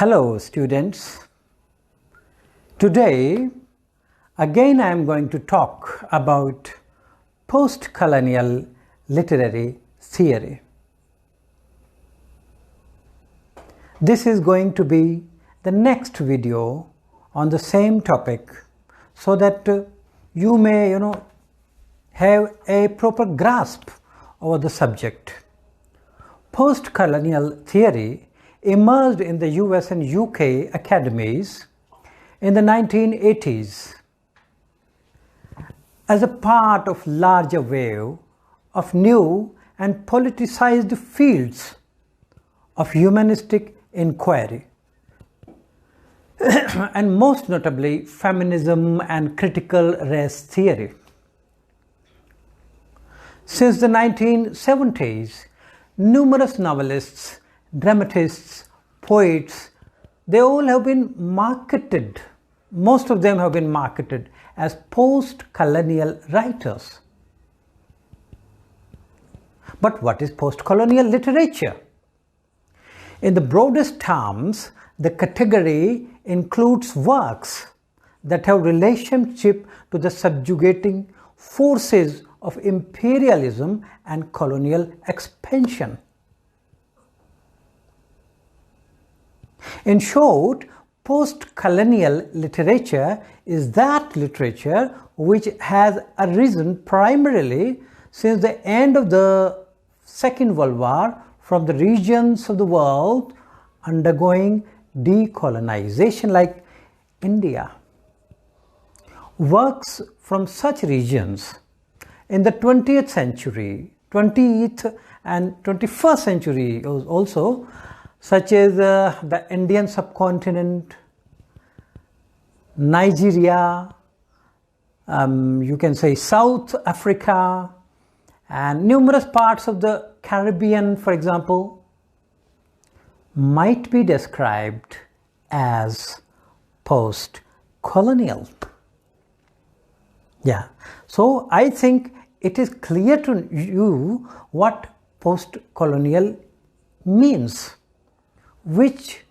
Hello students. Today again I am going to talk about postcolonial literary theory. This is going to be the next video on the same topic so that you may have a proper grasp over the subject. Postcolonial theory emerged in the US and UK academies in the 1980s as a part of larger wave of new and politicized fields of humanistic inquiry and most notably feminism and critical race theory. Since the 1970s, numerous novelists, dramatists, poets, they all have been marketed, most of them have been marketed as post-colonial writers. But what is post-colonial literature? In the broadest terms, the category includes works that have relationship to the subjugating forces of imperialism and colonial expansion. In short, post-colonial literature is that literature which has arisen primarily since the end of the Second World War from the regions of the world undergoing decolonization like India. Works from such regions in the 20th century, 20th and 21st century also, such as the Indian subcontinent, Nigeria, you can say South Africa, and numerous parts of the Caribbean, for example, might be described as post-colonial. Yeah, so I think it is clear to you what post-colonial means. Which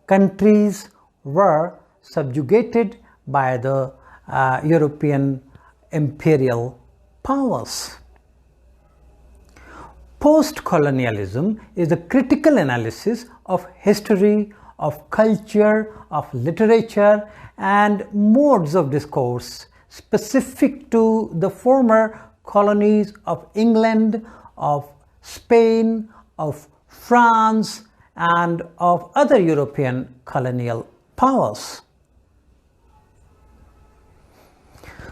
countries were subjugated by the European imperial powers. Post-colonialism is the critical analysis of history, of culture, of literature, and modes of discourse specific to the former colonies of England, of Spain, of France, and of other European colonial powers.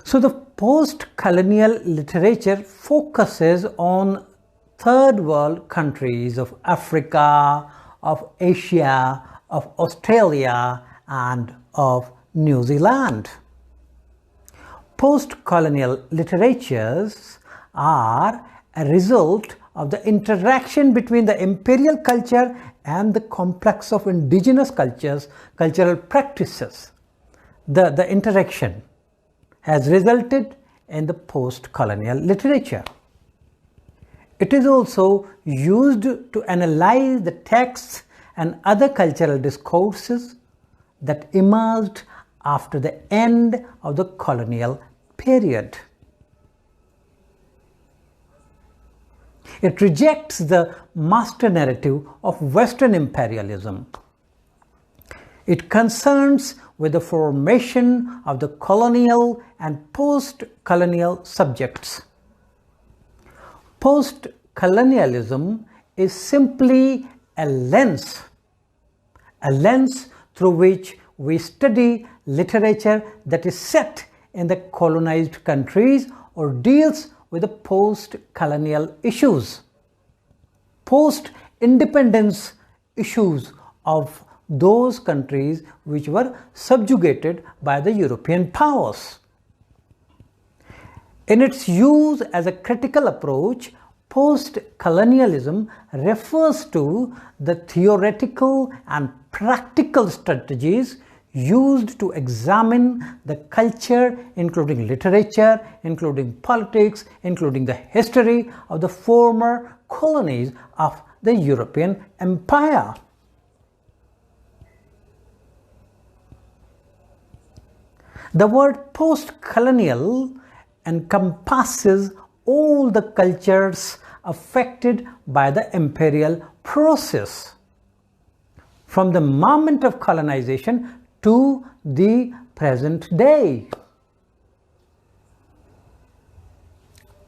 So the post-colonial literature focuses on third world countries of Africa, of Asia, of Australia, and of New Zealand. Post-colonial literatures are a result of the interaction between the imperial culture and the complex of indigenous cultures, cultural practices. The interaction has resulted in the post-colonial literature. It is also used to analyze the texts and other cultural discourses that emerged after the end of the colonial period. It rejects the master narrative of Western imperialism. It concerns with the formation of the colonial and post-colonial subjects. Post-colonialism is simply a lens through which we study literature that is set in the colonized countries or deals with the post-colonial issues, post-independence issues of those countries which were subjugated by the European powers. In its use as a critical approach, post-colonialism refers to the theoretical and practical strategies used to examine the culture, including literature, including politics, including the history of the former colonies of the European Empire. The word post-colonial encompasses all the cultures affected by the imperial process, from the moment of colonization to the present day.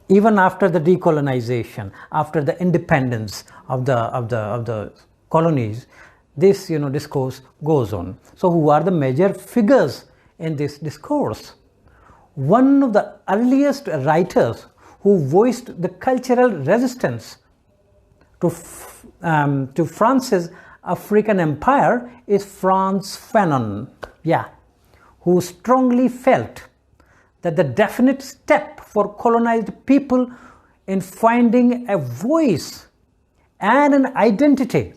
Even after the decolonization, after the independence of the colonies, this discourse goes on. So who are the major figures in this discourse? One of the earliest writers who voiced the cultural resistance to France's African empire is Frantz Fanon, who strongly felt that the definite step for colonized people in finding a voice and an identity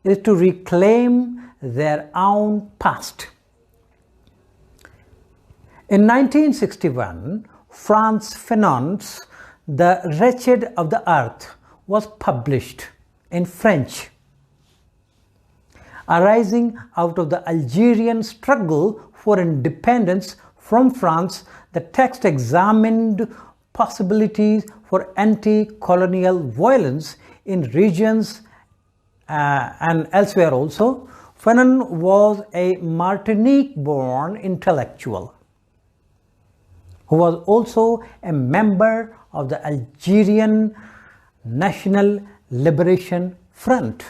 is to reclaim their own past. In 1961, Frantz Fanon's The Wretched of the Earth was published in French. Arising out of the Algerian struggle for independence from France, the text examined possibilities for anti-colonial violence in regions and elsewhere also. Fanon was a Martinique-born intellectual who was also a member of the Algerian National Liberation Front.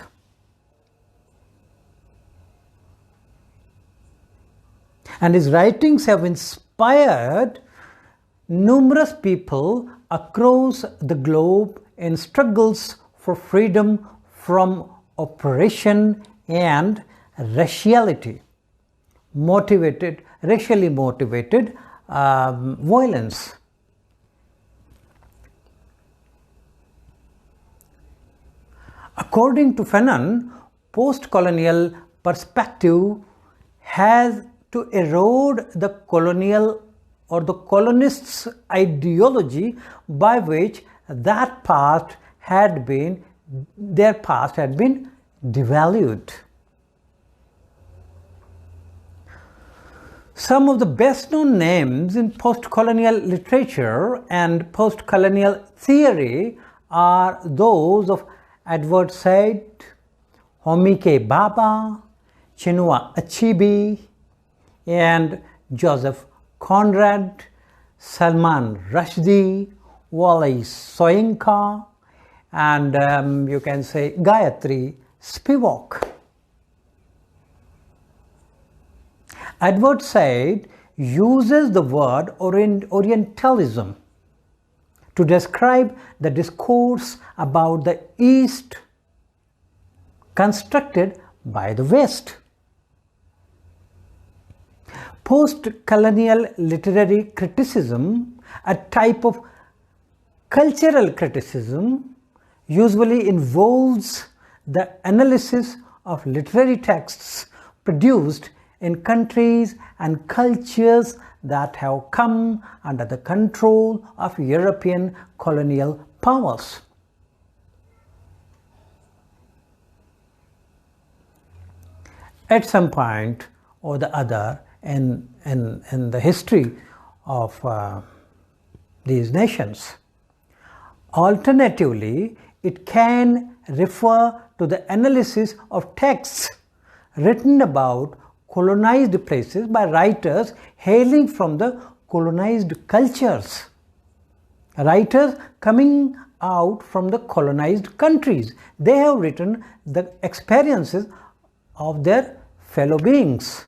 And his writings have inspired numerous people across the globe in struggles for freedom from oppression and racially motivated violence. According to Fanon, post-colonial perspective has to erode the colonial or the colonists' ideology by which their past had been devalued. Some of the best-known names in post-colonial literature and post-colonial theory are those of Edward Said, Homi Baba, Chinua Achebe, and Joseph Conrad, Salman Rushdie, Wally Soyinka, and you can say Gayatri Spivak. Edward Said uses the word Orientalism to describe the discourse about the East constructed by the West. Post-colonial literary criticism, a type of cultural criticism, usually involves the analysis of literary texts produced in countries and cultures that have come under the control of European colonial powers. At some point or the other in the history of these nations. Alternatively, it can refer to the analysis of texts written about colonized places by writers hailing from the colonized cultures. Writers coming out from the colonized countries. They have written the experiences of their fellow beings.